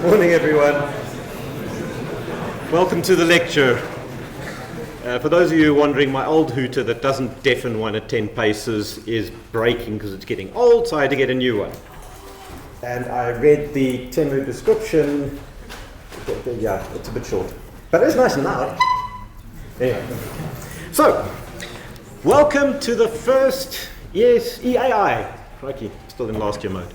Morning, everyone. Welcome to the lecture. For those of you wondering, my old hooter that doesn't deafen one at 10 paces is breaking because it's getting old, so I had to get a new one. And I read the 10-word description. Yeah, it's a bit short. But it's nice and loud. Anyway. So, welcome to the first, EAI. Crikey, still in last year mode.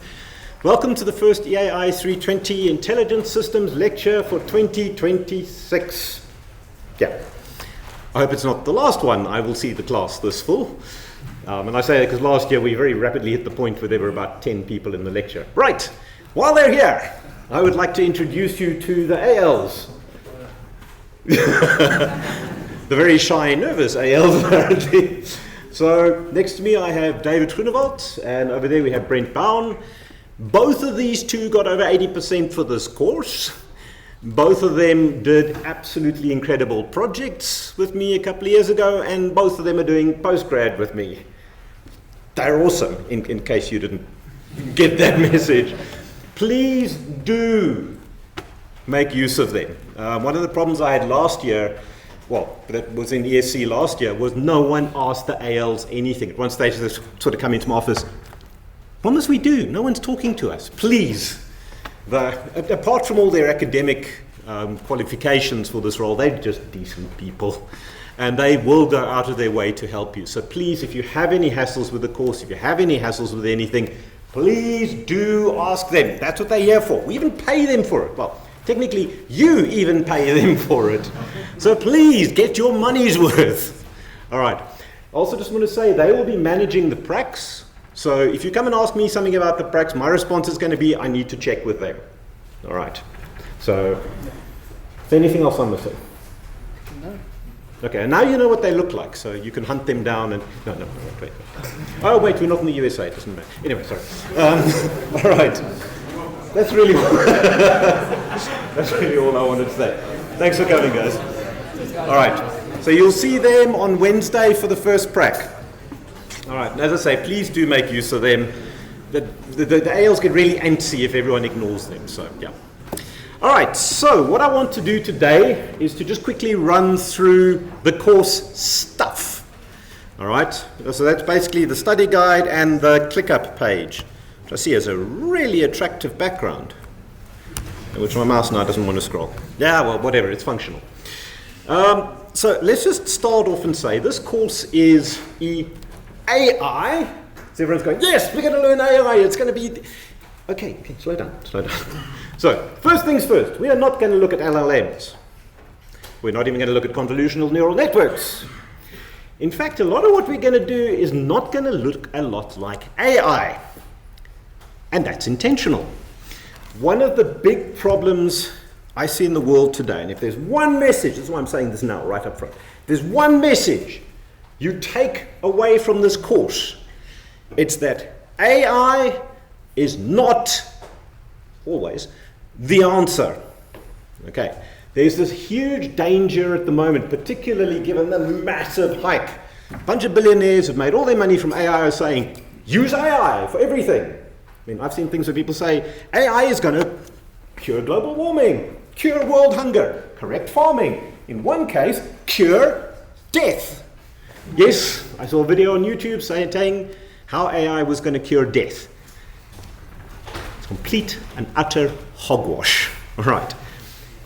Welcome to the first EAI320 Intelligent Systems lecture for 2026. Yeah. I hope it's not the last one. I will see the class this full. And I say that because last year we very rapidly hit the point where there were about 10 people in the lecture. Right. While they're here, I would like to introduce you to the ALs. The very shy, nervous ALs, apparently. So next to me I have David Groenewald, and over there we have Brent Bowen. Both of these two got over 80% for this course. Both of them did absolutely incredible projects with me a couple of years ago, and both of them are doing postgrad with me. They're awesome, in case you didn't get that message. Please do make use of them. One of the problems I had last year, well, that was in ESC last year, was no one asked the ALs anything. At one stage they sort of come into my office, promise we do, no one's talking to us, please. Apart from all their academic qualifications for this role, they're just decent people. And they will go out of their way to help you. So please, if you have any hassles with the course, if you have any hassles with anything, please do ask them. That's what they're here for. We even pay them for it. Well, technically, you even pay them for it. So please, get your money's worth. All right. Also just want to say, they will be managing the pracs. So if you come and ask me something about the pracs, my response is going to be, I need to check with them. All right. So, is there anything else I'm missing? No. Okay, and now you know what they look like, so you can hunt them down and... No, wait. Oh, wait, we're not in the USA, it doesn't matter. Anyway, sorry. All right. That's really all I wanted to say. Thanks for coming, guys. All right. So you'll see them on Wednesday for the first prac. All right, and as I say, please do make use of them. The ALs get really antsy if everyone ignores them, so yeah. All right, so what I want to do today is to just quickly run through the course stuff. All right, so that's basically the study guide and the ClickUp page, which I see has a really attractive background, which my mouse now doesn't want to scroll. Yeah, well, whatever, it's functional. So let's just start off and say this course is EAI. So everyone's going, yes, we're going to learn AI, it's going to be... Okay, slow down. So, first things first, we are not going to look at LLMs. We're not even going to look at convolutional neural networks. In fact, a lot of what we're going to do is not going to look a lot like AI. And that's intentional. One of the big problems I see in the world today, and if there's one message, that's why I'm saying this now, right up front, there's one message you take away from this course, it's that AI is not always the answer. Okay, there's this huge danger at the moment, particularly given the massive hype. A bunch of billionaires have made all their money from AI saying, use AI for everything. I mean, I've seen things where people say, AI is going to cure global warming, cure world hunger, correct farming. In one case, cure death. Yes, I saw a video on YouTube saying how AI was going to cure death. It's complete and utter hogwash. All right.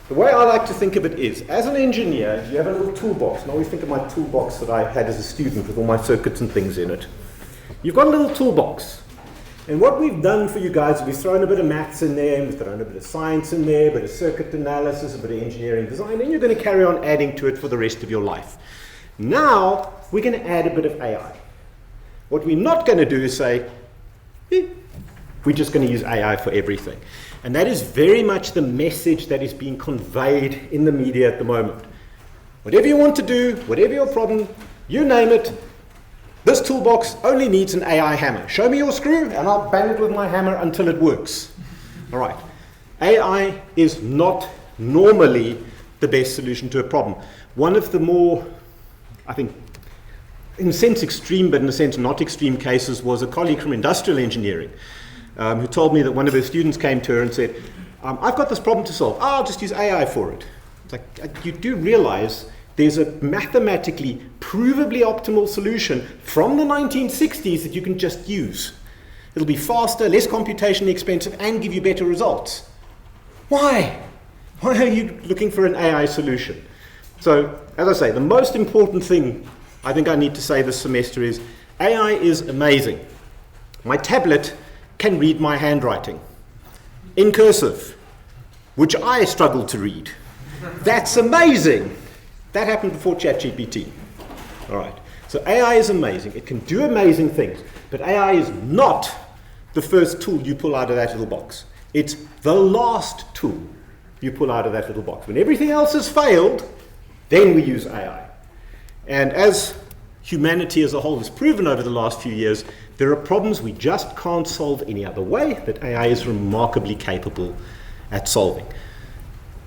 The way I like to think of it is, as an engineer, you have a little toolbox. And I always think of my toolbox that I had as a student with all my circuits and things in it. You've got a little toolbox. And what we've done for you guys is we've thrown a bit of maths in there, we've thrown a bit of science in there, a bit of circuit analysis, a bit of engineering design, and you're going to carry on adding to it for the rest of your life. Now, we're going to add a bit of AI. What we're not going to do is say, we're just going to use AI for everything. And that is very much the message that is being conveyed in the media at the moment. Whatever you want to do, whatever your problem, you name it, this toolbox only needs an AI hammer. Show me your screw and I'll bang it with my hammer until it works. All right. AI is not normally the best solution to a problem. One of the more, I think, in a sense extreme, but in a sense not extreme cases was a colleague from industrial engineering who told me that one of her students came to her and said, I've got this problem to solve. I'll just use AI for it. It's like, you do realize there's a mathematically provably optimal solution from the 1960s that you can just use. It'll be faster, less computationally expensive, and give you better results. Why? Why are you looking for an AI solution? So, as I say, the most important thing I think I need to say this semester is AI is amazing. My tablet can read my handwriting in cursive, which I struggle to read. That's amazing. That happened before ChatGPT. All right. So AI is amazing. It can do amazing things. But AI is not the first tool you pull out of that little box. It's the last tool you pull out of that little box. When everything else has failed, then we use AI. And as humanity as a whole has proven over the last few years, there are problems we just can't solve any other way that AI is remarkably capable at solving.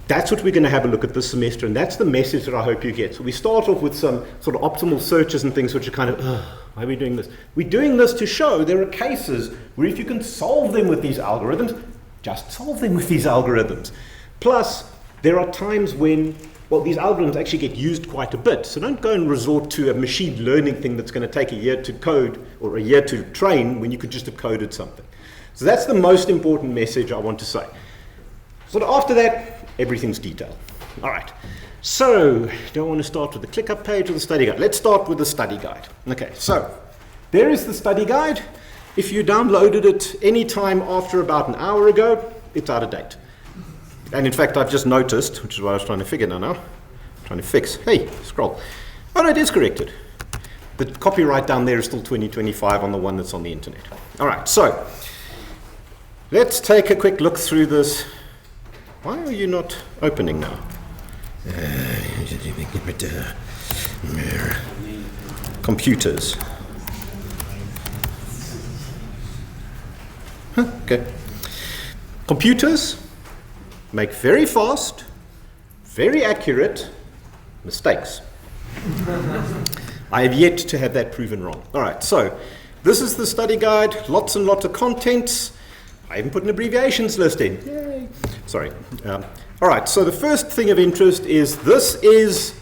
That's what we're going to have a look at this semester, and that's the message that I hope you get. So we start off with some sort of optimal searches and things which are kind of, why are we doing this? We're doing this to show there are cases where if you can solve them with these algorithms, just solve them with these algorithms. Plus, there are times when, well, these algorithms actually get used quite a bit. So don't go and resort to a machine learning thing that's going to take a year to code or a year to train when you could just have coded something. So that's the most important message I want to say. Sort of after that, everything's detailed. All right. So, do I want to start with the ClickUp page or the study guide? Let's start with the study guide. Okay, so there is the study guide. If you downloaded it any time after about an hour ago, it's out of date. And in fact, I've just noticed, which is what I was trying to figure now, trying to fix. Hey, scroll. Oh no, it is corrected. The copyright down there is still 2025 on the one that's on the internet. All right, so let's take a quick look through this. Why are you not opening now? Computers. Okay. Computers make very fast, very accurate mistakes. I have yet to have that proven wrong. All right, so this is the study guide, lots and lots of contents. I even put an abbreviations list in. Yay. Sorry. All right, so the first thing of interest is this is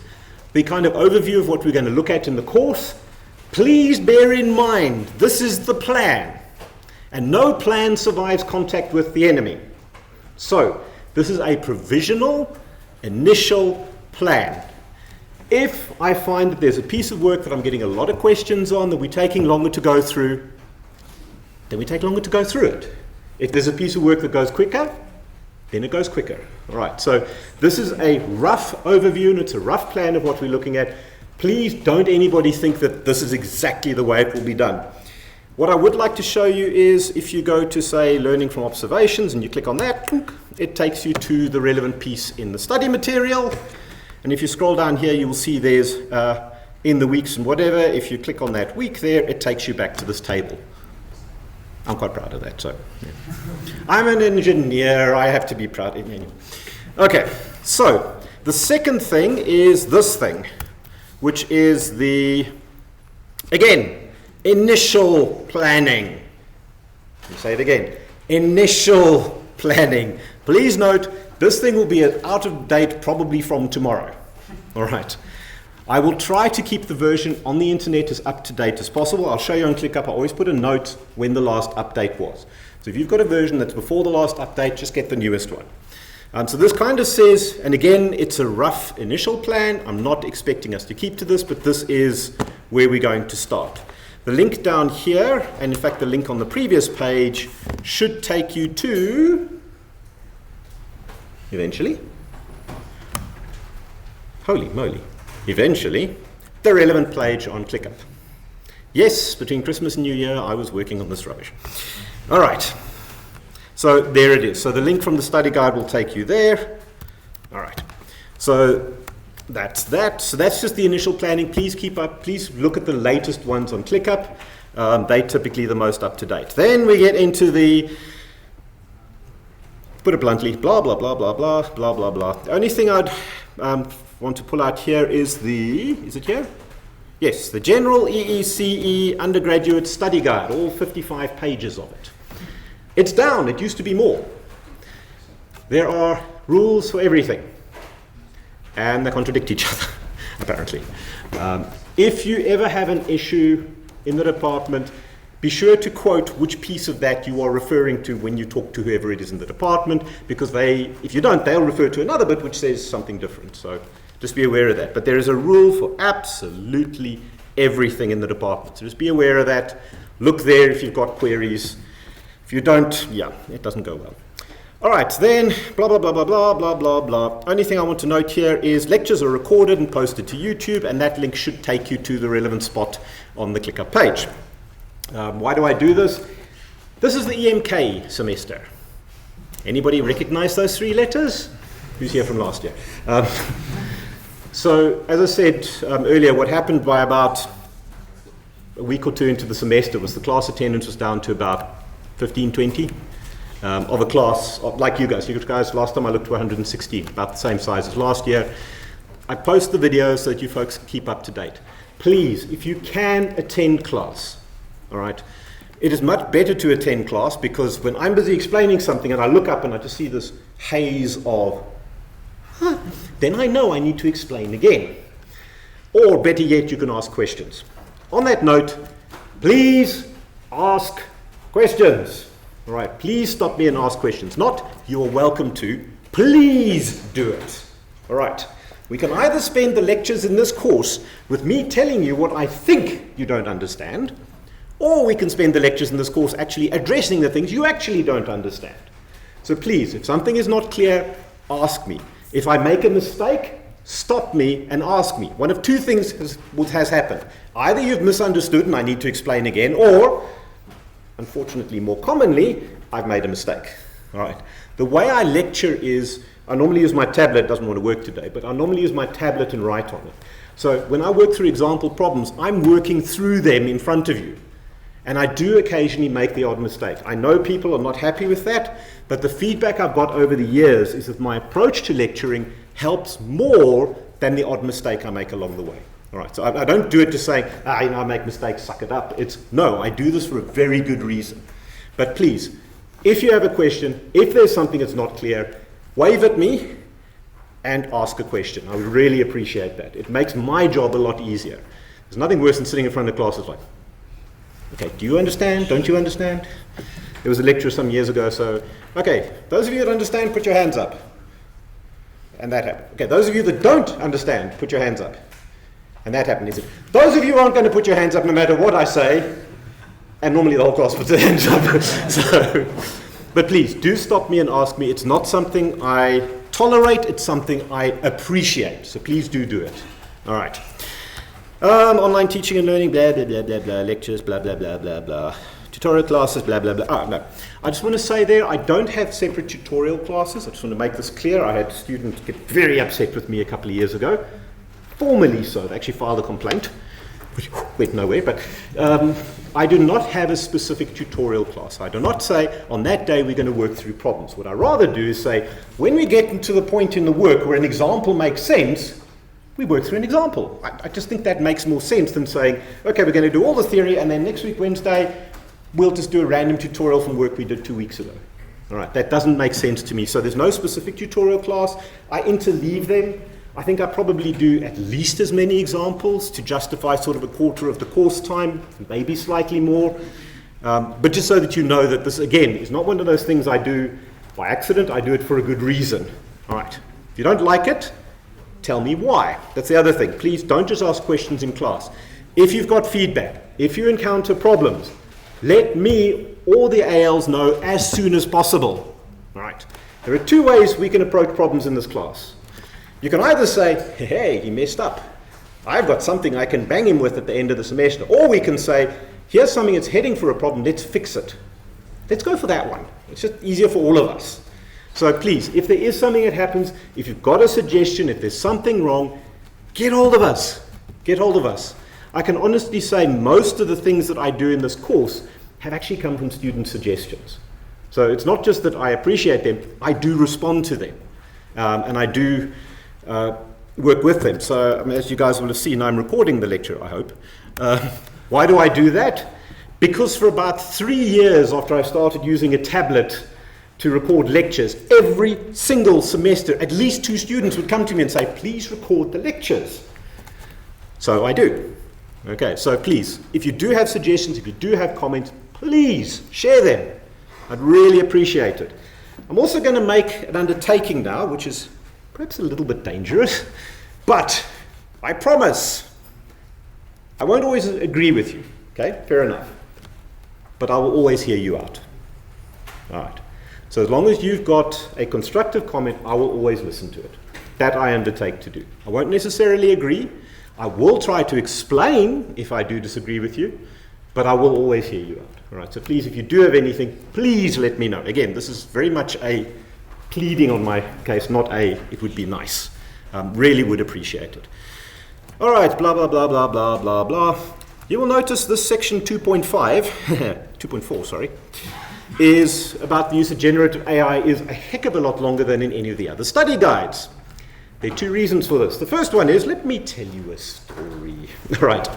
the kind of overview of what we're going to look at in the course. Please bear in mind, this is the plan. And no plan survives contact with the enemy. So, this is a provisional, initial plan. If I find that there's a piece of work that I'm getting a lot of questions on that we're taking longer to go through, then we take longer to go through it. If there's a piece of work that goes quicker, then it goes quicker. All right, so this is a rough overview and it's a rough plan of what we're looking at. Please don't anybody think that this is exactly the way it will be done. What I would like to show you is if you go to, say, learning from observations and you click on that, it takes you to the relevant piece in the study material. And if you scroll down here, you will see there's in the weeks and whatever. If you click on that week there, it takes you back to this table. I'm quite proud of that. So, yeah. I'm an engineer. I have to be proud. Okay, so the second thing is this thing, which is the, again, initial planning. Let me say it again. Initial planning. Please note, this thing will be out of date probably from tomorrow. All right. I will try to keep the version on the internet as up to date as possible. I'll show you on ClickUp. I always put a note when the last update was. So if you've got a version that's before the last update, just get the newest one. So this kind of says, and again, it's a rough initial plan. I'm not expecting us to keep to this, but this is where we're going to start. The link down here, and in fact the link on the previous page, should take you to, eventually, holy moly, eventually, the relevant page on ClickUp. Yes, between Christmas and New Year, I was working on this rubbish. All right, so there it is. So the link from the study guide will take you there. All right, so that's that. So that's just the initial planning. Please keep up. Please look at the latest ones on ClickUp. They're typically the most up to date. Then we get into the, put it bluntly, blah, blah, blah, blah, blah, blah, blah, blah. The only thing I'd want to pull out here is the, is it here? Yes, the General EECE Undergraduate Study Guide, all 55 pages of it. It's down. It used to be more. there are rules for everything, and they contradict each other, apparently. If you ever have an issue in the department, be sure to quote which piece of that you are referring to when you talk to whoever it is in the department, because if you don't, they'll refer to another bit which says something different. So just be aware of that. But there is a rule for absolutely everything in the department. So just be aware of that. Look there if you've got queries. If you don't, yeah, it doesn't go well. All right, then, blah, blah, blah, blah, blah, blah, blah, blah. Only thing I want to note here is lectures are recorded and posted to YouTube, and that link should take you to the relevant spot on the ClickUp page. Why do I do this? This is the EMK semester. Anybody recognize those 3 letters? Who's here from last year? So, as I said earlier, what happened by about a week or 2 into the semester was the class attendance was down to about 15, 20. Of a class, like you guys. You guys, last time I looked, 116, about the same size as last year. I post the videos so that you folks keep up to date. Please, if you can attend class, all right, it is much better to attend class, because when I'm busy explaining something and I look up and I just see this haze of, then I know I need to explain again. Or better yet, you can ask questions. On that note, please ask questions. All right, please stop me and ask questions. Not, you're welcome to. Please do it. All right. We can either spend the lectures in this course with me telling you what I think you don't understand, or we can spend the lectures in this course actually addressing the things you actually don't understand. So please, if something is not clear, ask me. If I make a mistake, stop me and ask me. One of 2 things has happened. Either you've misunderstood and I need to explain again, or unfortunately, more commonly, I've made a mistake. All right. The way I lecture is, I normally use my tablet. It doesn't want to work today, but I normally use my tablet and write on it. So when I work through example problems, I'm working through them in front of you. And I do occasionally make the odd mistake. I know people are not happy with that, but the feedback I've got over the years is that my approach to lecturing helps more than the odd mistake I make along the way. All right, so I don't do it to say, I make mistakes, suck it up. No, I do this for a very good reason. But please, if you have a question, if there's something that's not clear, wave at me and ask a question. I would really appreciate that. It makes my job a lot easier. There's nothing worse than sitting in front of classes like, okay, do you understand? Don't you understand? There was a lecture some years ago, so, okay, those of you that understand, put your hands up. And that happened. Okay, those of you that don't understand, put your hands up. And that happened. He said, those of you aren't going to put your hands up no matter what I say. And normally the whole class puts their hands up. But please, do stop me and ask me. It's not something I tolerate. It's something I appreciate. So please do it. All right. Online teaching and learning, blah, blah, blah, blah, blah. Lectures, blah, blah, blah, blah, blah. Tutorial classes, blah, blah, blah. No. I just want to say there, I don't have separate tutorial classes. I just want to make this clear. I had students get very upset with me a couple of years ago. Formally so, they actually filed a complaint, which went nowhere, but I do not have a specific tutorial class. I do not say, on that day we're going to work through problems. What I rather do is say, when we get to the point in the work where an example makes sense, we work through an example. I just think that makes more sense than saying, okay, we're going to do all the theory, and then next week, Wednesday, we'll just do a random tutorial from work we did 2 weeks ago. All right, that doesn't make sense to me. So there's no specific tutorial class. I interleave them. I think I probably do at least as many examples to justify sort of a quarter of the course time, maybe slightly more. But just so that you know that this, again, is not one of those things I do by accident. I do it for a good reason. All right. If you don't like it, tell me why. That's the other thing. Please don't just ask questions in class. If you've got feedback, if you encounter problems, let me or the ALs know as soon as possible. All right. There are 2 ways we can approach problems in this class. You can either say, hey, he messed up. I've got something I can bang him with at the end of the semester. Or we can say, here's something that's heading for a problem, let's fix it. Let's go for that one. It's just easier for all of us. So please, if there is something that happens, if you've got a suggestion, if there's something wrong, get hold of us. Get hold of us. I can honestly say most of the things that I do in this course have actually come from student suggestions. So it's not just that I appreciate them, I do respond to them. And I do work with them. So as you guys will have seen, I'm recording the lecture, I hope. Why do I do that? Because for about 3 years after I started using a tablet to record lectures every single semester. At least 2 students would come to me and say, please record the lectures. So I do. Okay, so please, if you do have suggestions, if you do have comments, please share them. I'd really appreciate it. I'm also going to make an undertaking now, which is perhaps a little bit dangerous, but I promise I won't always agree with you. Okay, fair enough. But I will always hear you out. All right. So as long as you've got a constructive comment, I will always listen to it. That I undertake to do. I won't necessarily agree. I will try to explain if I do disagree with you, but I will always hear you out. All right. So please, if you do have anything, please let me know. Again, this is very much a pleading on my case, not a it would be nice. Really would appreciate it. All right. Blah, blah, blah, blah, blah, blah, blah. You will notice this section 2.5, 2.4, sorry, is about the use of generative AI is a heck of a lot longer than in any of the other study guides. There are 2 reasons for this. The first one is, let me tell you a story. All right.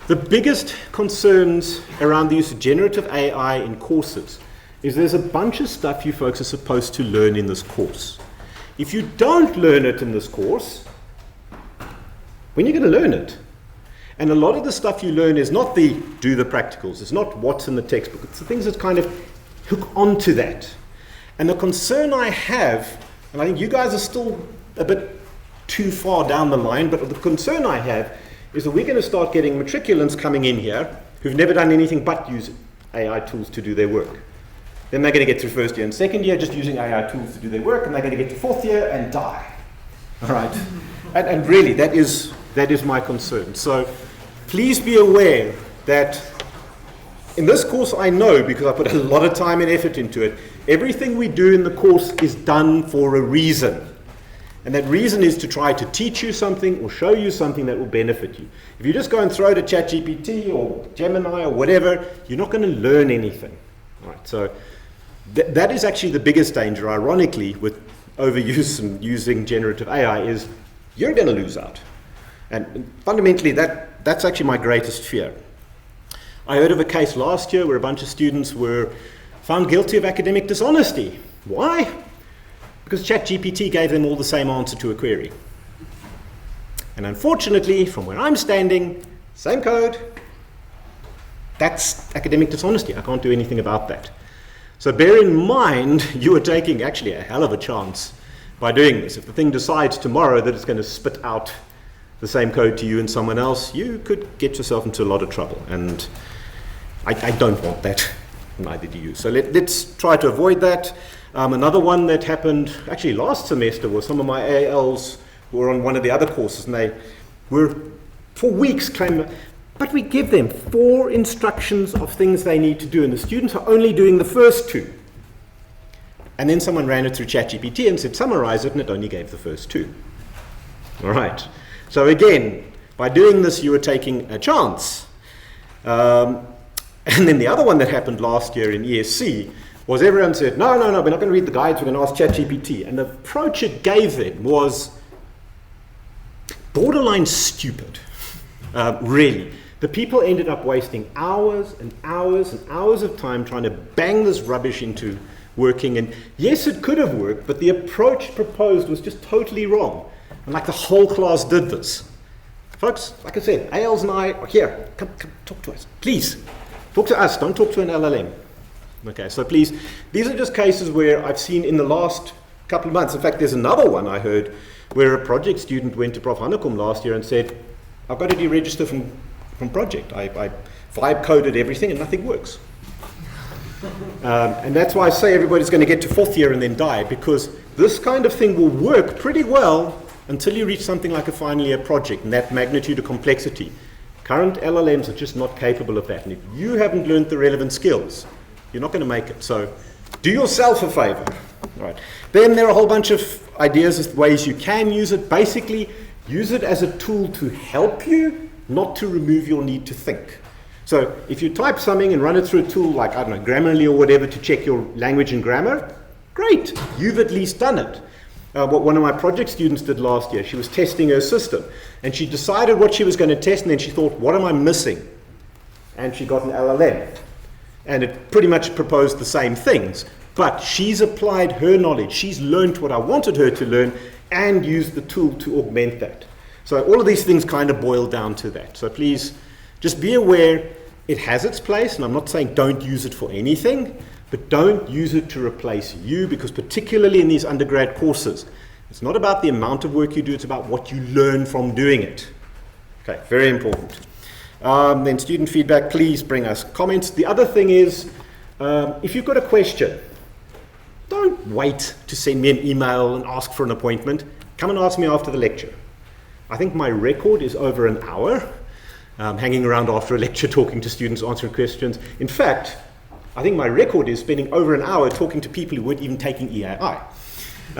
The biggest concerns around the use of generative AI in courses is there's a bunch of stuff you folks are supposed to learn in this course. If you don't learn it in this course, when are you going to learn it? And a lot of the stuff you learn is not the do the practicals. It's not what's in the textbook. It's the things that kind of hook onto that. And the concern I have, and I think you guys are still a bit too far down the line, but the concern I have is that we're going to start getting matriculants coming in here who've never done anything but use AI tools to do their work. Then they're going to get through first year and second year just using AI tools to do their work, and they're going to get to fourth year and die. All right? And really, that is my concern. So please be aware that in this course, I know, because I put a lot of time and effort into it, everything we do in the course is done for a reason. And that reason is to try to teach you something or show you something that will benefit you. If you just go and throw it at ChatGPT or Gemini or whatever, you're not going to learn anything. All right, so that is actually the biggest danger, ironically, with overuse and using generative AI is you're going to lose out. And fundamentally, that's actually my greatest fear. I heard of a case last year where a bunch of students were found guilty of academic dishonesty. Why? Because ChatGPT gave them all the same answer to a query. And unfortunately, from where I'm standing, same code, that's academic dishonesty. I can't do anything about that. So bear in mind, you are taking actually a hell of a chance by doing this. If the thing decides tomorrow that it's going to spit out the same code to you and someone else, you could get yourself into a lot of trouble. And I don't want that, neither do you. So let's try to avoid that. Another one that happened actually last semester was some of my ALs who were on one of the other courses, and they were for weeks claiming, but we give them 4 instructions of things they need to do, and the students are only doing the first 2. And then someone ran it through ChatGPT and said, summarize it, and it only gave the first 2. All right. So again, by doing this, you were taking a chance. And then the other one that happened last year in ESC was everyone said, no, we're not going to read the guides, we're going to ask ChatGPT. And the approach it gave them was borderline stupid, really. The people ended up wasting hours and hours and hours of time trying to bang this rubbish into working. And yes, it could have worked, but the approach proposed was just totally wrong. And like the whole class did this. Folks, like I said, ALs and I are here. Come talk to us. Please, talk to us. Don't talk to an LLM. Okay, so please, these are just cases where I've seen in the last couple of months. In fact, there's another one I heard where a project student went to Prof. Hanekom last year and said, I've got to deregister from project. I vibe coded everything and nothing works. And that's why I say everybody's going to get to fourth year and then die, because this kind of thing will work pretty well until you reach something like a final year project and that magnitude of complexity. Current LLMs are just not capable of that. And if you haven't learned the relevant skills, you're not going to make it. So do yourself a favor. All right. Then there are a whole bunch of ideas as ways you can use it. Basically, use it as a tool to help you, not to remove your need to think. So if you type something and run it through a tool like, I don't know, Grammarly or whatever to check your language and grammar, great, you've at least done it. What one of my project students did last year, she was testing her system, and she decided what she was going to test, and then she thought, what am I missing? And she got an LLM. and it pretty much proposed the same things. But she's applied her knowledge. She's learned what I wanted her to learn and used the tool to augment that. So all of these things kind of boil down to that. So please just be aware it has its place, and I'm not saying don't use it for anything, but don't use it to replace you, because particularly in these undergrad courses, it's not about the amount of work you do, it's about what you learn from doing it. Okay, very important. Then student feedback, please bring us comments. The other thing is, if you've got a question, don't wait to send me an email and ask for an appointment. Come and ask me after the lecture. I think my record is over an hour, hanging around after a lecture, talking to students, answering questions. In fact, I think my record is spending over an hour talking to people who weren't even taking EAI,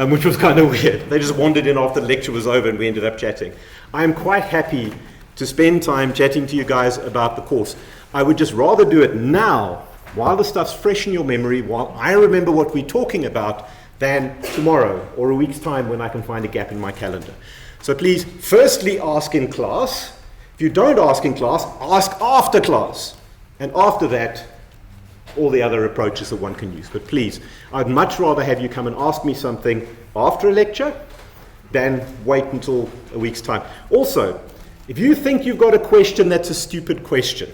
which was kind of weird. They just wandered in after the lecture was over and we ended up chatting. I am quite happy to spend time chatting to you guys about the course. I would just rather do it now, while the stuff's fresh in your memory, while I remember what we're talking about, than tomorrow or a week's time when I can find a gap in my calendar. So please, firstly, ask in class. If you don't ask in class, ask after class. And after that, all the other approaches that one can use. But please, I'd much rather have you come and ask me something after a lecture than wait until a week's time. Also, if you think you've got a question that's a stupid question,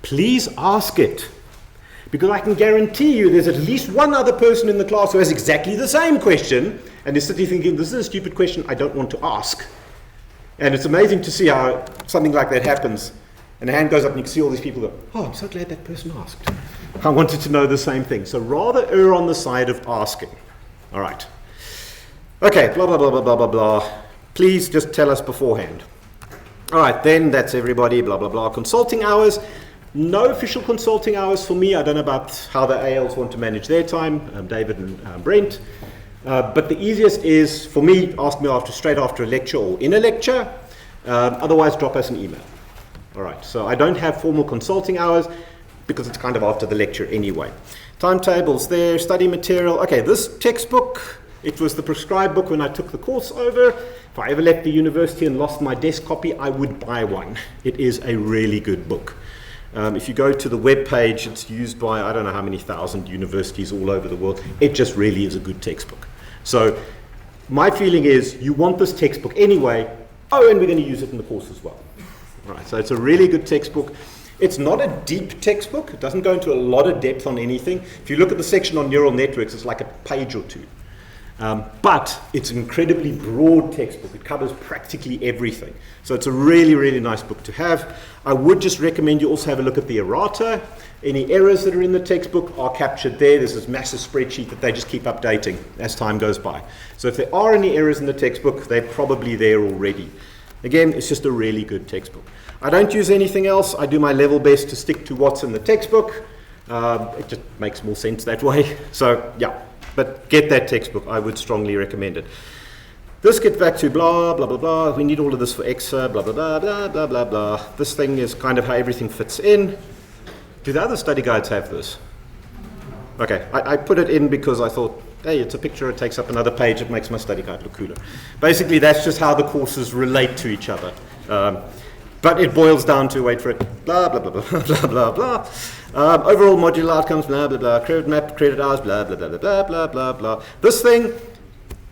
please ask it. Because I can guarantee you there's at least one other person in the class who has exactly the same question and is sitting thinking, this is a stupid question I don't want to ask. And it's amazing to see how something like that happens. And a hand goes up and you can see all these people go, oh, I'm so glad that person asked. I wanted to know the same thing. So rather err on the side of asking. All right. Okay, blah, blah, blah, blah, blah, blah, blah. Please just tell us beforehand. All right, then that's everybody, blah, blah, blah. Consulting hours. No official consulting hours for me. I don't know about how the ALs want to manage their time, David and Brent. But the easiest is, for me, ask me straight after a lecture or in a lecture. Otherwise, drop us an email. All right, so I don't have formal consulting hours because it's kind of after the lecture anyway. Timetables there, study material. Okay, this textbook, it was the prescribed book when I took the course over. If I ever left the university and lost my desk copy, I would buy one. It is a really good book. If you go to the web page, it's used by I don't know how many thousand universities all over the world. It just really is a good textbook. So my feeling is you want this textbook anyway. Oh, and we're going to use it in the course as well. All right, so it's a really good textbook. It's not a deep textbook. It doesn't go into a lot of depth on anything. If you look at the section on neural networks, it's like a page or two. But it's an incredibly broad textbook. It covers practically everything. So it's a really, really nice book to have. I would just recommend you also have a look at the errata. Any errors that are in the textbook are captured there. There's this massive spreadsheet that they just keep updating as time goes by. So if there are any errors in the textbook, they're probably there already. Again, it's just a really good textbook. I don't use anything else. I do my level best to stick to what's in the textbook. It just makes more sense that way. So, yeah. But get that textbook. I would strongly recommend it. This gets back to blah, blah, blah, blah. We need all of this for EXA, blah, blah, blah, blah, blah, blah, blah. This thing is kind of how everything fits in. Do the other study guides have this? Okay, I put it in because I thought, hey, it's a picture, it takes up another page, it makes my study guide look cooler. Basically, that's just how the courses relate to each other. But it boils down to, wait for it, blah, blah, blah, blah, blah, blah, blah. Overall modular outcomes, blah, blah, blah. Credit map, credit hours, blah, blah, blah, blah, blah, blah, blah, blah. This thing,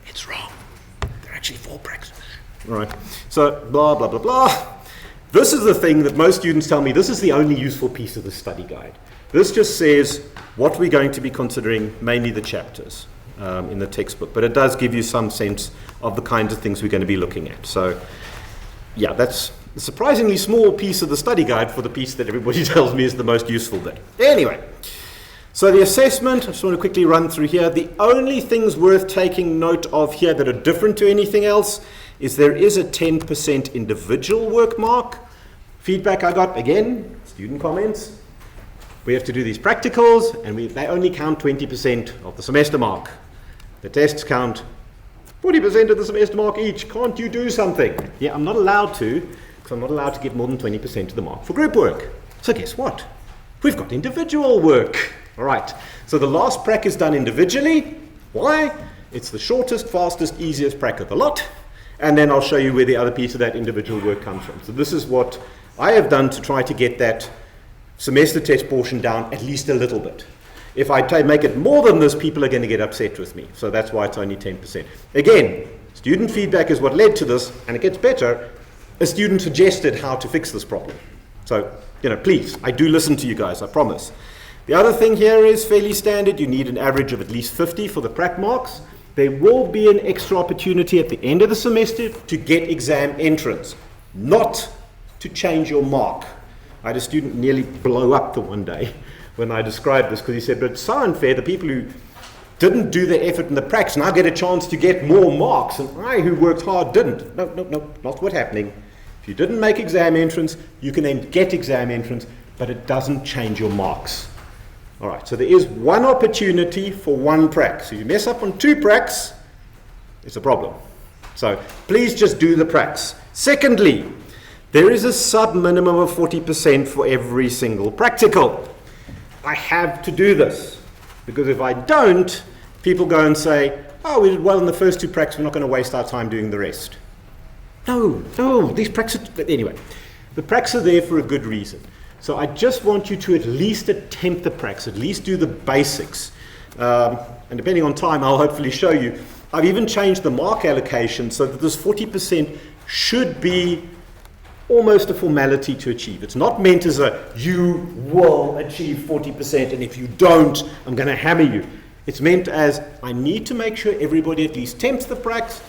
it's wrong. There are actually 4 practices. All right, so blah, blah, blah, blah. This is the thing that most students tell me, this is the only useful piece of the study guide. This just says what we're going to be considering, mainly the chapters in the textbook. But it does give you some sense of the kinds of things we're going to be looking at. So, yeah, that's a surprisingly small piece of the study guide for the piece that everybody tells me is the most useful bit. Anyway, so the assessment, I just want to quickly run through here. The only things worth taking note of here that are different to anything else is there is a 10% individual work mark. Feedback I got, again, student comments. We have to do these practicals, and they only count 20% of the semester mark. The tests count 40% of the semester mark each. Can't you do something? Yeah, I'm not allowed to, because I'm not allowed to give more than 20% of the mark for group work. So guess what? We've got individual work. All right, so the last prac is done individually. Why? It's the shortest, fastest, easiest prac of the lot. And then I'll show you where the other piece of that individual work comes from. So this is what I have done to try to get that semester test portion down at least a little bit. If I make it more than this, people are going to get upset with me. So that's why it's only 10%. Again, student feedback is what led to this, and it gets better. A student suggested how to fix this problem. So, please, I do listen to you guys, I promise. The other thing here is fairly standard. You need an average of at least 50 for the prac marks. There will be an extra opportunity at the end of the semester to get exam entrance, not to change your mark. I had a student nearly blow up the one day when I described this, because he said, but it's so unfair, the people who didn't do their effort in the pracs now get a chance to get more marks, and I, who worked hard, didn't. No, not what's happening. If you didn't make exam entrance, you can then get exam entrance, but it doesn't change your marks. All right, so there is one opportunity for one prac. So if you mess up on 2 pracs, it's a problem. So please just do the pracs. Secondly, there is a sub-minimum of 40% for every single practical. I have to do this, because if I don't, people go and say, oh, we did well in the first 2 pracs, we're not going to waste our time doing the rest. No, these pracs are, anyway, the pracs are there for a good reason. So I just want you to at least attempt the pracs, at least do the basics. And depending on time, I'll hopefully show you. I've even changed the mark allocation so that this 40% should be almost a formality to achieve. It's not meant as a, you will achieve 40%, and if you don't, I'm going to hammer you. It's meant as, I need to make sure everybody at least attempts the pracs.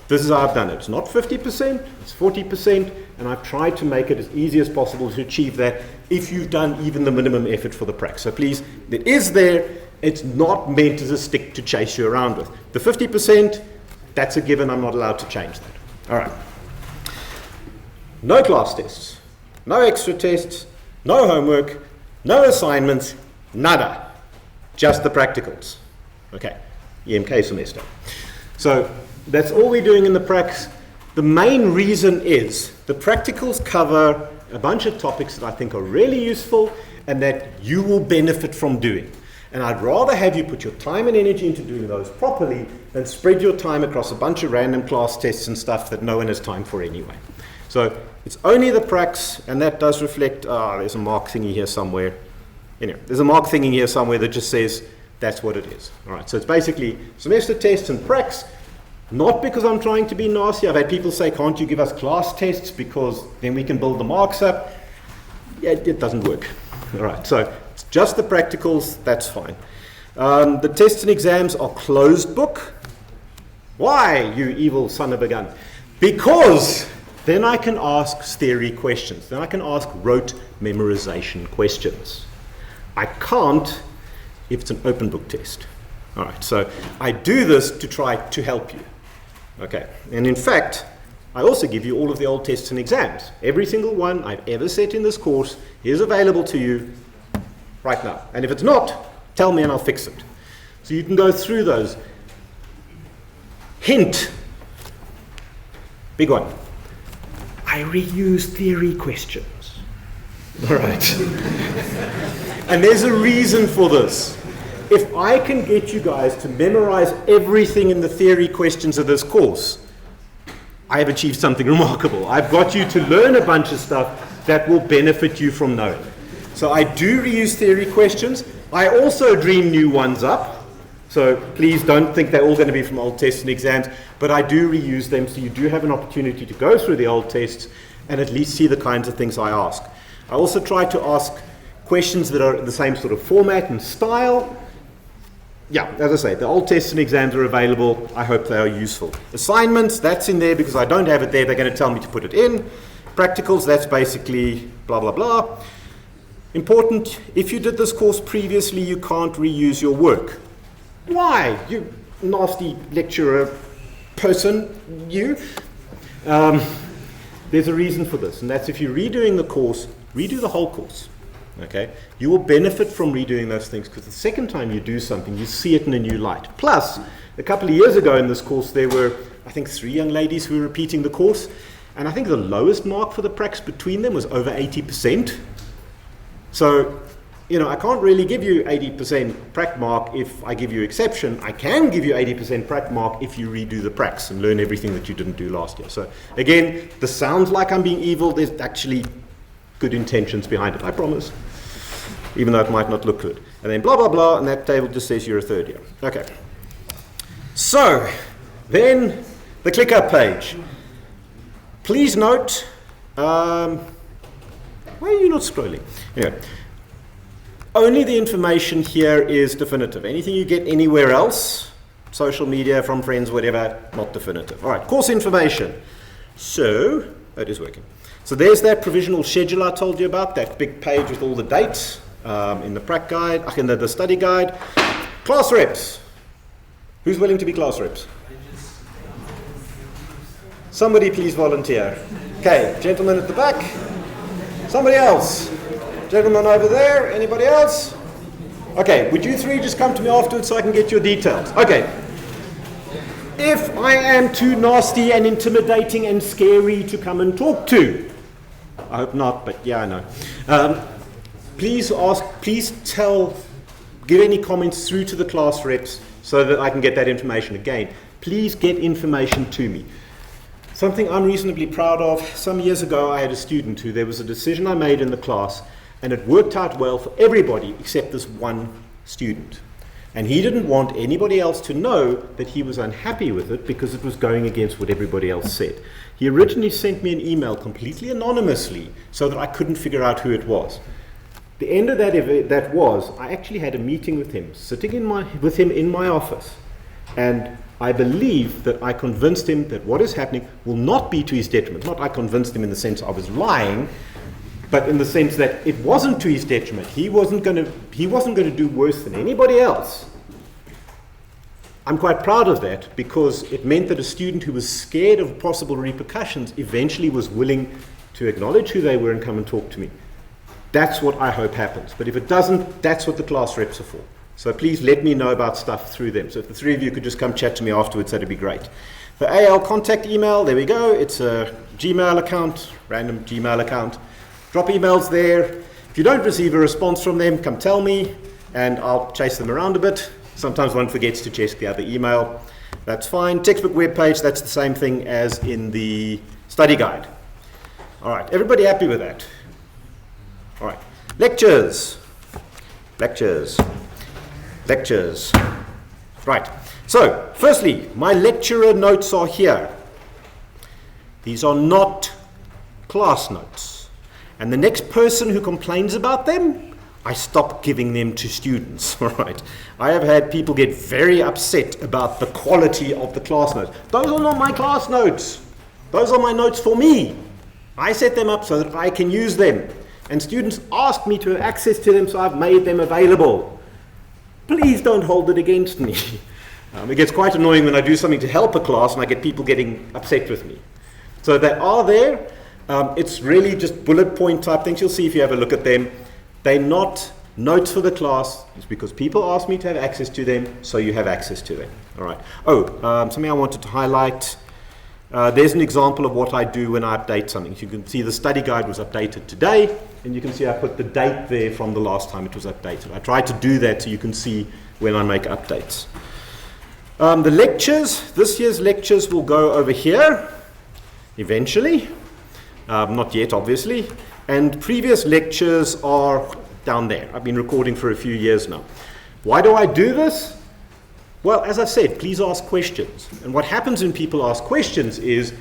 This is how I've done it. It's not 50%, it's 40%, and I've tried to make it as easy as possible to achieve that if you've done even the minimum effort for the prac. So please, it is there. It's not meant as a stick to chase you around with. The 50%, that's a given. I'm not allowed to change that. All right. No class tests, no extra tests, no homework, no assignments, nada. Just the practicals. Okay, EMK semester. So that's all we're doing in the pracs. The main reason is the practicals cover a bunch of topics that I think are really useful and that you will benefit from doing. And I'd rather have you put your time and energy into doing those properly than spread your time across a bunch of random class tests and stuff that no one has time for anyway. So it's only the pracs, and that does reflect, there's a mark thingy here somewhere. Anyway, there's a mark thingy here somewhere that just says that's what it is. All right, so it's basically semester tests and pracs, not because I'm trying to be nasty. I've had people say, can't you give us class tests because then we can build the marks up? Yeah, it doesn't work. All right, so it's just the practicals, that's fine. The tests and exams are closed book. Why, you evil son of a gun? Because then I can ask theory questions. Then I can ask rote memorization questions. I can't if it's an open book test. All right, so I do this to try to help you. Okay, and in fact, I also give you all of the old tests and exams. Every single one I've ever set in this course is available to you right now. And if it's not, tell me and I'll fix it. So you can go through those. Hint, big one. I reuse theory questions. All right. And there's a reason for this. If I can get you guys to memorize everything in the theory questions of this course, I have achieved something remarkable. I've got you to learn a bunch of stuff that will benefit you from knowing. So I do reuse theory questions. I also dream new ones up. So please don't think they're all going to be from old tests and exams, but I do reuse them, so you do have an opportunity to go through the old tests and at least see the kinds of things I ask. I also try to ask questions that are in the same sort of format and style. Yeah, as I say, the old tests and exams are available. I hope they are useful. Assignments, that's in there because I don't have it there. They're going to tell me to put it in. Practicals, that's basically blah, blah, blah. Important, if you did this course previously, you can't reuse your work. Why, you nasty lecturer person, you? There's a reason for this, and that's if you're redoing the course, redo the whole course. Okay, you will benefit from redoing those things because the second time you do something, you see it in a new light. Plus, a couple of years ago in this course, there were, I think, 3 young ladies who were repeating the course, and I think the lowest mark for the pracs between them was over 80%. So, I can't really give you 80% prac mark if I give you exception. I can give you 80% prac mark if you redo the pracs and learn everything that you didn't do last year. So, again, this sounds like I'm being evil. There's actually good intentions behind it, I promise. even though it might not look good. And then blah, blah, blah, and that table just says you're a third year. Okay. So, then the ClickUp page. Please note, why are you not scrolling? Anyway, only the information here is definitive. Anything you get anywhere else, social media, from friends, whatever, not definitive. All right, course information. So, that is working. So there's that provisional schedule I told you about, that big page with all the dates in the prac guide, in the study guide. Class reps. Who's willing to be class reps? Somebody please volunteer. Okay, gentleman at the back. Somebody else. Gentleman over there. Anybody else? Okay, would you three just come to me afterwards so I can get your details? Okay. If I am too nasty and intimidating and scary to come and talk to, I hope not, but yeah, I know. Please give any comments through to the class reps so that I can get that information. Again, please get information to me. Something I'm reasonably proud of, some years ago I had a student who there was a decision I made in the class and it worked out well for everybody except this one student. And he didn't want anybody else to know that he was unhappy with it because it was going against what everybody else said. He originally sent me an email completely anonymously so that I couldn't figure out who it was. The end of that was, I actually had a meeting with him, sitting with him in my office. And I believe that I convinced him that what is happening will not be to his detriment. Not I convinced him in the sense I was lying, but in the sense that it wasn't to his detriment. He wasn't going to do worse than anybody else. I'm quite proud of that because it meant that a student who was scared of possible repercussions eventually was willing to acknowledge who they were and come and talk to me. That's what I hope happens. But if it doesn't, that's what the class reps are for. So please let me know about stuff through them. So if the three of you could just come chat to me afterwards, that'd be great. The AL contact email, there we go. It's a Gmail account, random Gmail account. Drop emails there. If you don't receive a response from them, come tell me, and I'll chase them around a bit. Sometimes one forgets to check the other email. That's fine. Textbook webpage, that's the same thing as in the study guide. All right, everybody happy with that? All right, lectures. Right, so firstly, my lecturer notes are here. These are not class notes. And the next person who complains about them, I stop giving them to students, all right? I have had people get very upset about the quality of the class notes. Those are not my class notes. Those are my notes for me. I set them up so that I can use them. And students asked me to have access to them, so I've made them available. Please don't hold it against me. It gets quite annoying when I do something to help a class and I get people getting upset with me. So they are there. It's really just bullet point type things. You'll see if you have a look at them. They're not notes for the class. It's because people ask me to have access to them, so you have access to them. All right. Something I wanted to highlight. There's an example of what I do when I update something. So you can see the study guide was updated today, and you can see I put the date there from the last time it was updated. I try to do that so you can see when I make updates. The lectures, this year's lectures will go over here, eventually. Not yet, obviously. And previous lectures are down there. I've been recording for a few years now. Why do I do this? Well, as I said, please ask questions. And what happens when people ask questions is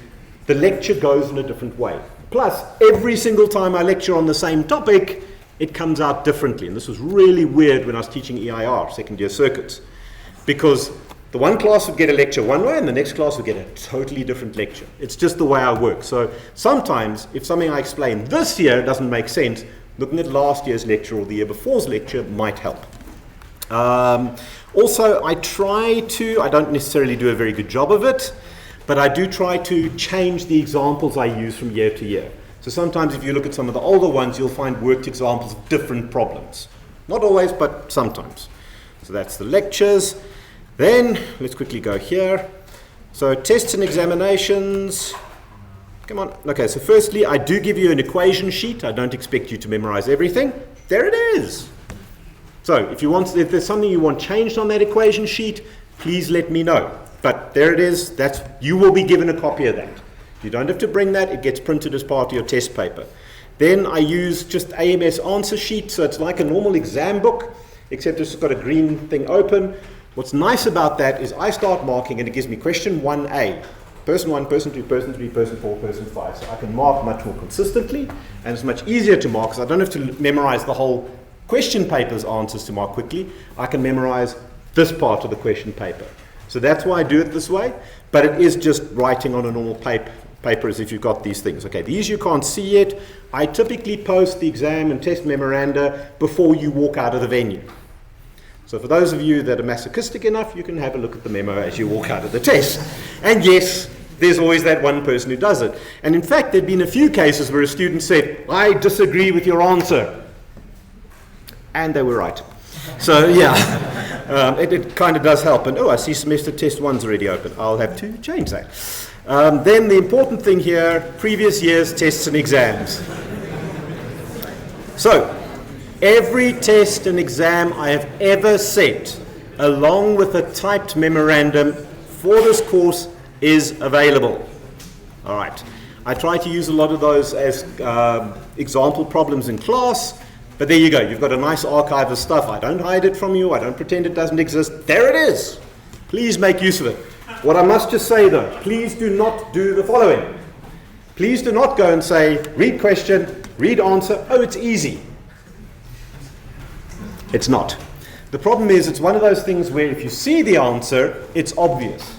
the lecture goes in a different way. Plus, every single time I lecture on the same topic, it comes out differently. And this was really weird when I was teaching EIR, second year circuits, because the one class would get a lecture one way and the next class would get a totally different lecture. It's just the way I work. So sometimes, if something I explain this year doesn't make sense, looking at last year's lecture or the year before's lecture might help. Also, I don't necessarily do a very good job of it, but I do try to change the examples I use from year to year. So sometimes if you look at some of the older ones, you'll find worked examples of different problems. Not always, but sometimes. So that's the lectures. Then, let's quickly go here. So tests and examinations. Come on. Okay, so firstly, I do give you an equation sheet. I don't expect you to memorize everything. There it is. So if there's something you want changed on that equation sheet, please let me know. But there it is. You will be given a copy of that. You don't have to bring that. It gets printed as part of your test paper. Then I use just AMS answer sheet, so it's like a normal exam book, except it's got a green thing open. What's nice about that is I start marking and it gives me question 1A. Person 1, person 2, person 3, person 4, person 5. So I can mark much more consistently, and it's much easier to mark because I don't have to memorize the whole question paper's answers to mark quickly. I can memorize this part of the question paper. So that's why I do it this way, but it is just writing on a normal paper as if you've got these things. Okay, these you can't see yet. I typically post the exam and test memoranda before you walk out of the venue. So for those of you that are masochistic enough, you can have a look at the memo as you walk out of the test. And yes, there's always that one person who does it. And in fact, there have been a few cases where a student said, I disagree with your answer. And they were right. So yeah, it kind of does help. And oh, I see semester test 1's already open. I'll have to change that. Then the important thing here, previous year's tests and exams. So, every test and exam I have ever set, along with a typed memorandum for this course, is available. All right. I try to use a lot of those as example problems in class, but there you go. You've got a nice archive of stuff. I don't hide it from you. I don't pretend it doesn't exist. There it is. Please make use of it. What I must just say though, please do not do the following. Please do not go and say, read question, read answer, oh, it's easy. It's not. The problem is it's one of those things where if you see the answer, it's obvious.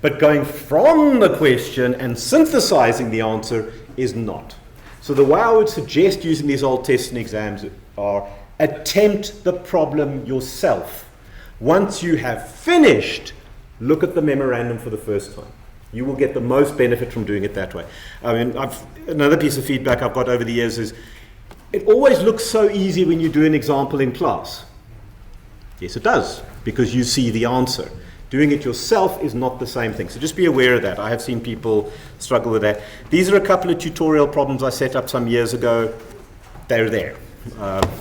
But going from the question and synthesizing the answer is not. So the way I would suggest using these old tests and exams are attempt the problem yourself. Once you have finished, look at the memorandum for the first time. You will get the most benefit from doing it that way. I mean, another piece of feedback I've got over the years is it always looks so easy when you do an example in class. Yes, it does, because you see the answer. Doing it yourself is not the same thing. So just be aware of that. I have seen people struggle with that. These are a couple of tutorial problems I set up some years ago. They're there.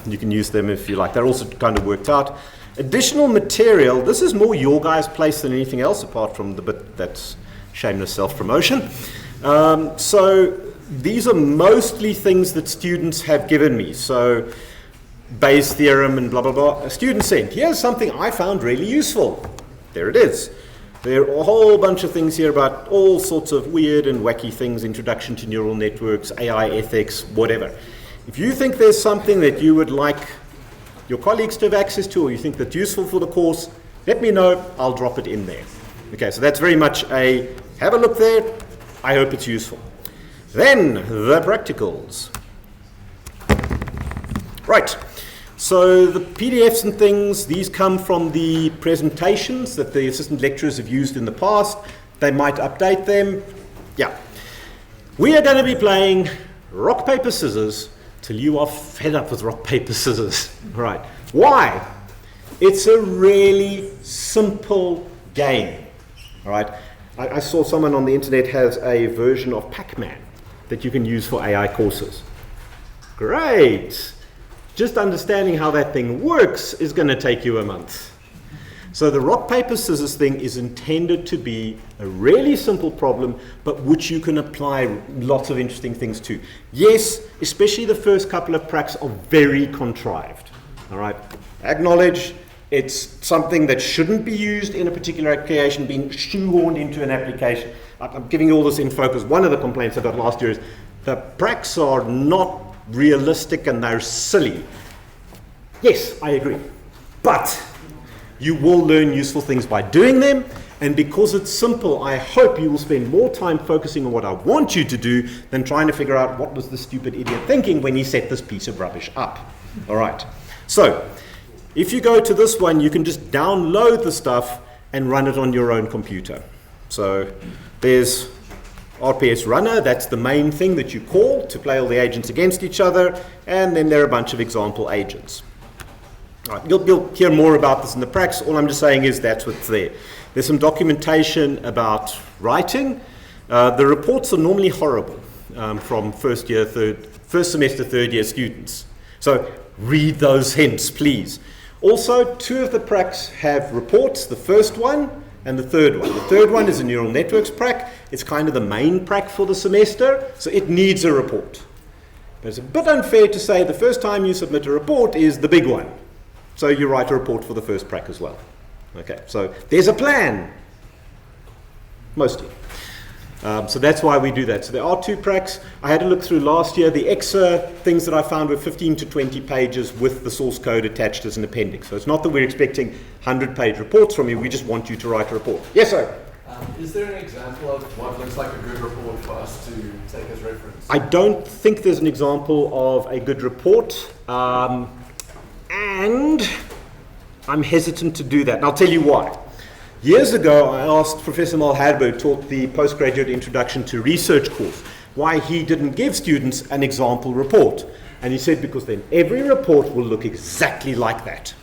You can use them if you like. They're also kind of worked out. Additional material, this is more your guys' place than anything else, apart from the bit that's shameless self-promotion. So these are mostly things that students have given me. So Bayes' theorem and blah, blah, blah. A student said, here's something I found really useful. There it is. There are a whole bunch of things here about all sorts of weird and wacky things, introduction to neural networks, AI ethics, whatever. If you think there's something that you would like your colleagues to have access to, or you think that's useful for the course, let me know, I'll drop it in there. Okay, so that's very much a, have a look there, I hope it's useful. Then, the practicals. Right, so the PDFs and things, these come from the presentations that the assistant lecturers have used in the past. They might update them. Yeah. We are going to be playing rock, paper, scissors till you are fed up with rock, paper, scissors. Right. Why? It's a really simple game. All right. I saw someone on the internet has a version of Pac-Man that you can use for AI courses. Great. Just understanding how that thing works is going to take you a month. So the rock, paper, scissors thing is intended to be a really simple problem, but which you can apply lots of interesting things to. Yes, especially the first couple of pracs are very contrived. All right, acknowledge it's something that shouldn't be used in a particular application, being shoehorned into an application. I'm giving you all this info because one of the complaints I got last year is the pracs are not realistic and they're silly. Yes, I agree. But you will learn useful things by doing them, and because it's simple, I hope you will spend more time focusing on what I want you to do than trying to figure out what was the stupid idiot thinking when he set this piece of rubbish up. All right. So, if you go to this one, you can just download the stuff and run it on your own computer. So, there's RPS Runner, that's the main thing that you call to play all the agents against each other, and then there are a bunch of example agents. All right, you'll hear more about this in the pracs. All I'm just saying is that's what's there. There's some documentation about writing. The reports are normally horrible from first semester, third year students. So read those hints, please. Also, 2 of the pracs have reports, the first one and the third one. The third one is a neural networks prac. It's kind of the main prac for the semester, so it needs a report. It's a bit unfair to say the first time you submit a report is the big one. So you write a report for the first prac as well. Okay, so there's a plan, mostly. So that's why we do that. So there are 2 pracs. I had a look through last year. The EXA things that I found were 15 to 20 pages with the source code attached as an appendix. So it's not that we're expecting 100-page reports from you. We just want you to write a report. Yes, sir? Is there an example of what looks like a good report for us to take as reference? I don't think there's an example of a good report. And I'm hesitant to do that. And I'll tell you why. Years ago, I asked Professor Malherbe, who taught the postgraduate introduction to research course, why he didn't give students an example report. And he said, because then every report will look exactly like that.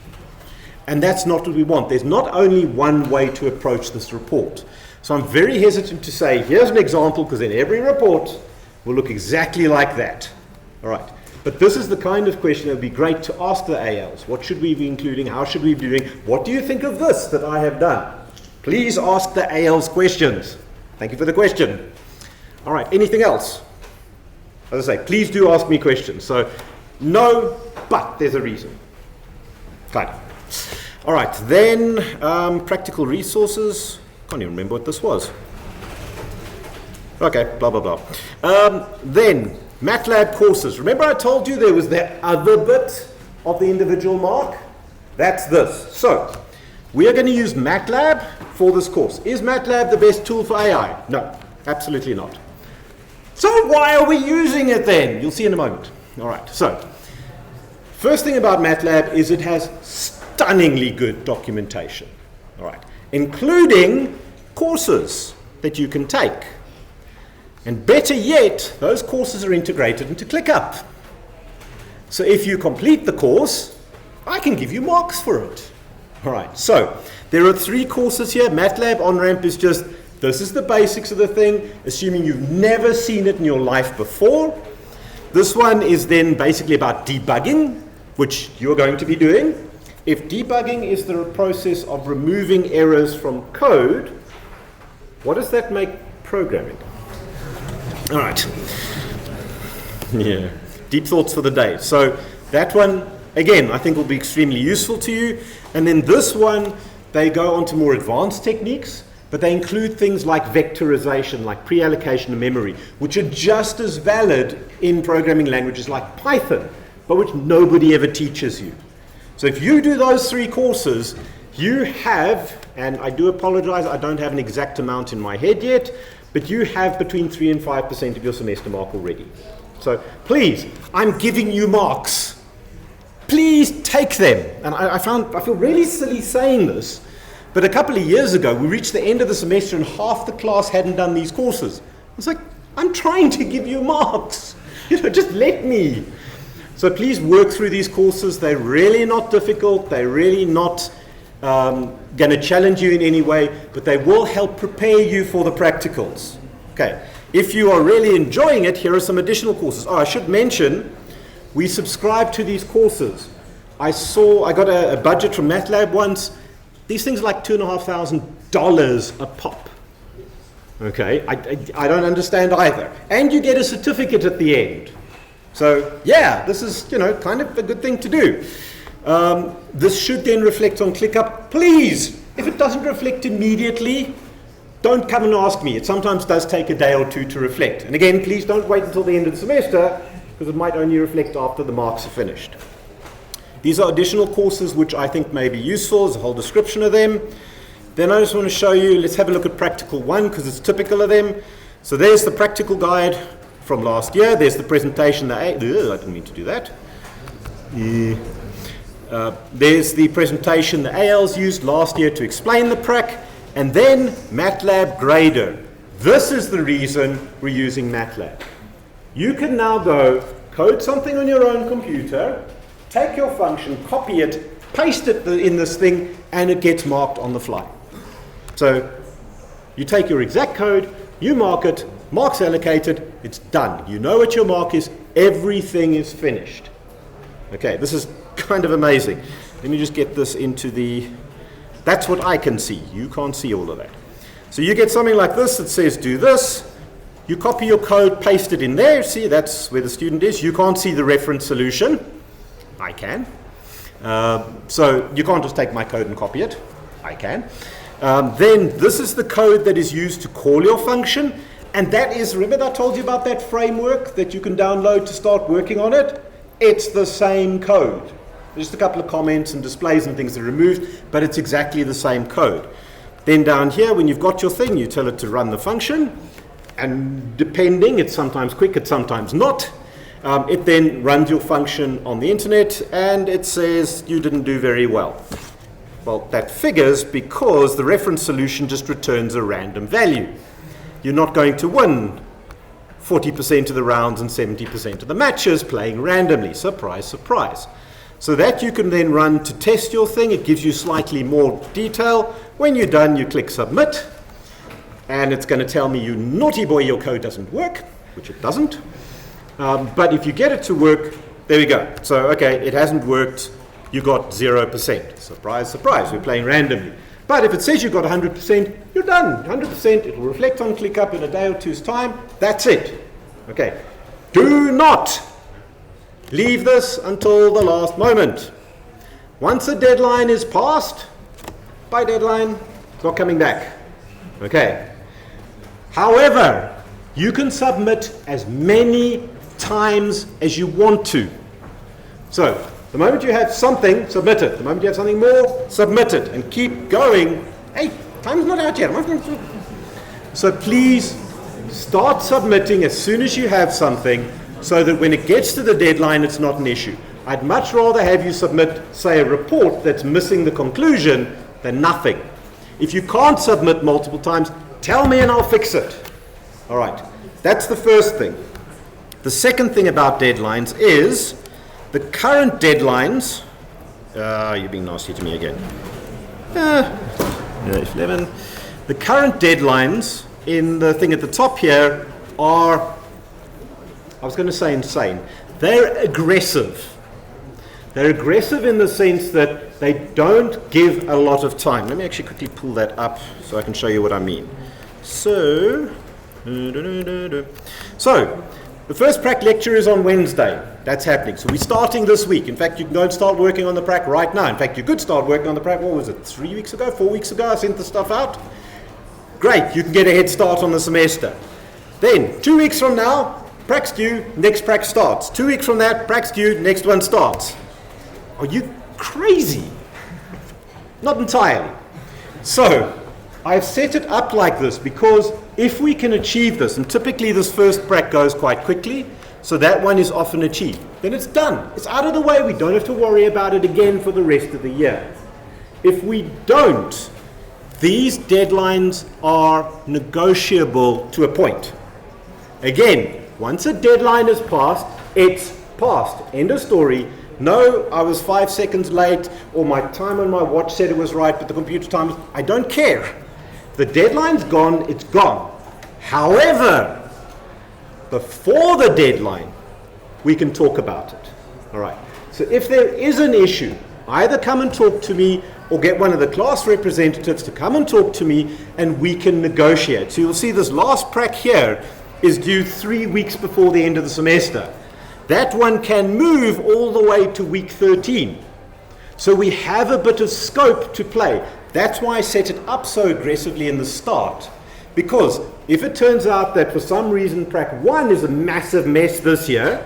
And that's not what we want. There's not only one way to approach this report. So I'm very hesitant to say, here's an example, because then every report will look exactly like that. All right. But this is the kind of question that would be great to ask the ALs. What should we be including? How should we be doing? What do you think of this that I have done? Please ask the ALs questions. Thank you for the question. All right, anything else? As I say, please do ask me questions. So, no, but there's a reason. Kind of. All right, then practical resources. Can't even remember what this was. Okay, blah, blah, blah. Then, MATLAB courses. Remember I told you there was that other bit of the individual mark? That's this. So, we are going to use MATLAB for this course. Is MATLAB the best tool for AI? No, absolutely not. So why are we using it then? You'll see in a moment. All right, so first thing about MATLAB is it has stunningly good documentation. All right, including courses that you can take. And better yet, those courses are integrated into ClickUp. So if you complete the course, I can give you marks for it. All right, so there are 3 courses here. MATLAB On-Ramp is just, this is the basics of the thing, assuming you've never seen it in your life before. This one is then basically about debugging, which you're going to be doing. If debugging is the process of removing errors from code, what does that make programming? All right. Yeah, deep thoughts for the day. So that one, again, I think will be extremely useful to you. And then this one, they go on to more advanced techniques, but they include things like vectorization, like pre-allocation of memory, which are just as valid in programming languages like Python, but which nobody ever teaches you. So if you do those 3 courses, you have, and I do apologize, I don't have an exact amount in my head yet, but you have between 3 and 5% of your semester mark already. So please, I'm giving you marks. Please take them. And I feel really silly saying this, but a couple of years ago, we reached the end of the semester and half the class hadn't done these courses. I was like, I'm trying to give you marks. Just let me. So please work through these courses. They're really not difficult. They're really not going to challenge you in any way, but they will help prepare you for the practicals. Okay. If you are really enjoying it, here are some additional courses. Oh, I should mention, we subscribe to these courses. I got a budget from MATLAB once. These things are like $2,500 a pop. Okay, I don't understand either. And you get a certificate at the end. So yeah, this is kind of a good thing to do. This should then reflect on ClickUp. Please, if it doesn't reflect immediately, don't come and ask me. It sometimes does take a day or 2 to reflect. And again, please don't wait until the end of the semester, because it might only reflect after the marks are finished. These are additional courses which I think may be useful. There's a whole description of them. Then I just want to show you, let's have a look at Practical 1, because it's typical of them. So there's the practical guide from last year. There's the presentation. I didn't mean to do that. There's the presentation the ALs used last year to explain the prac. And then MATLAB Grader. This is the reason we're using MATLAB. You can now go code something on your own computer, take your function, copy it, paste it in this thing, and it gets marked on the fly. So you take your exact code, you mark it, marks allocated, it's done. You know what your mark is, everything is finished. Okay, this is kind of amazing. Let me just get this into the... That's what I can see. You can't see all of that. So you get something like this that says do this. You copy your code, paste it in there. See, that's where the student is. You can't see the reference solution. I can. So you can't just take my code and copy it. I can. Then this is the code that is used to call your function. And that is, remember that I told you about that framework that you can download to start working on it? It's the same code. Just a couple of comments and displays and things are removed, but it's exactly the same code. Then down here, when you've got your thing, you tell it to run the function. And depending, it's sometimes quick, it's sometimes not. It then runs your function on the internet, and it says you didn't do very well. Well, that figures because the reference solution just returns a random value. You're not going to win 40% of the rounds and 70% of the matches playing randomly. Surprise, surprise. So that you can then run to test your thing. It gives you slightly more detail. When you're done, you click submit. And it's going to tell me, you naughty boy, your code doesn't work, which it doesn't. But if you get it to work, there we go. So, okay, it hasn't worked. You got 0%. Surprise, surprise, we're playing randomly. But if it says you've got 100%, you're done. 100%, it will reflect on ClickUp in a day or two's time. That's it. Okay. Do not leave this until the last moment. Once a deadline is passed, by deadline, it's not coming back. Okay. However, you can submit as many times as you want to. So, the moment you have something, submit it. The moment you have something more, submit it. And keep going. Hey, time's not out yet. So please start submitting as soon as you have something so that when it gets to the deadline, it's not an issue. I'd much rather have you submit, say, a report that's missing the conclusion than nothing. If you can't submit multiple times, tell me and I'll fix it. All right. That's the first thing. The second thing about deadlines is the current deadlines, you're being nasty to me again. 11. The current deadlines in the thing at the top here are, I was going to say insane. They're aggressive. They're aggressive in the sense that they don't give a lot of time. Let me actually quickly pull that up so I can show you what I mean. So, the first prac lecture is on Wednesday. That's happening. So we're starting this week. In fact, you can go and start working on the prac right now. In fact, you could start working on the prac, what was it, 3 weeks ago, 4 weeks ago? I sent the stuff out. Great, you can get a head start on the semester. Then, 2 weeks from now, prac's due, next prac starts. 2 weeks from that, prac's due, next one starts. Are you crazy? Not entirely. So, I've set it up like this because if we can achieve this, and typically this first prac goes quite quickly, so that one is often achieved, then it's done. It's out of the way. We don't have to worry about it again for the rest of the year. If we don't, these deadlines are negotiable to a point. Again, once a deadline is passed, it's passed. End of story. No, I was 5 seconds late, or my time on my watch said it was right, but the computer time, I don't care. The deadline's gone, it's gone. However, before the deadline, we can talk about it. All right. So if there is an issue, either come and talk to me or get one of the class representatives to come and talk to me and we can negotiate. So you'll see this last prac here is due 3 weeks before the end of the semester. That one can move all the way to week 13. So we have a bit of scope to play. That's why I set it up so aggressively in the start. Because if it turns out that for some reason prac 1 is a massive mess this year,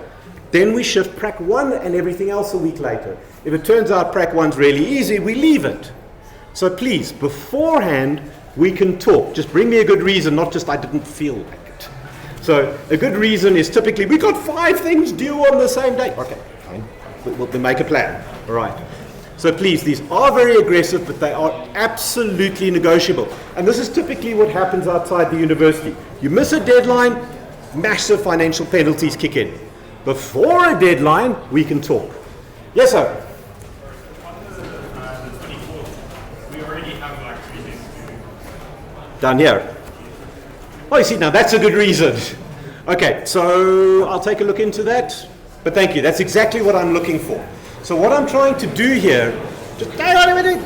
then we shift prac 1 and everything else a week later. If it turns out prac 1's really easy, we leave it. So please, beforehand, we can talk. Just bring me a good reason, not just I didn't feel like it. So a good reason is typically, we got 5 things due on the same day. Okay, fine. We'll make a plan. All right. So please, these are very aggressive, but they are absolutely negotiable. And this is typically what happens outside the university. You miss a deadline, massive financial penalties kick in. Before a deadline, we can talk. Yes, sir? We already have like 3 things to do. Down here. Oh, you see, now that's a good reason. Okay, so I'll take a look into that. But thank you, that's exactly what I'm looking for. So what I'm trying to do here, just hang on a minute.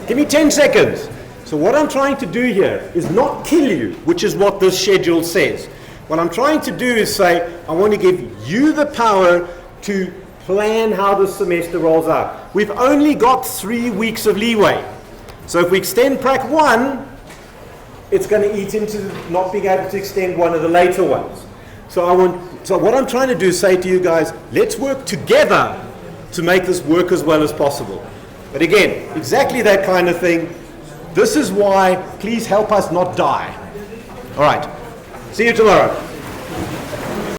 Give me 10 seconds. So what I'm trying to do here is not kill you, which is what this schedule says. What I'm trying to do is say, I want to give you the power to plan how the semester rolls out. We've only got 3 weeks of leeway. So if we extend prac 1, it's going to eat into not being able to extend one of the later ones. So what I'm trying to do is say to you guys, let's work together to make this work as well as possible. But again, exactly that kind of thing. This is why, please help us not die. All right. See you tomorrow.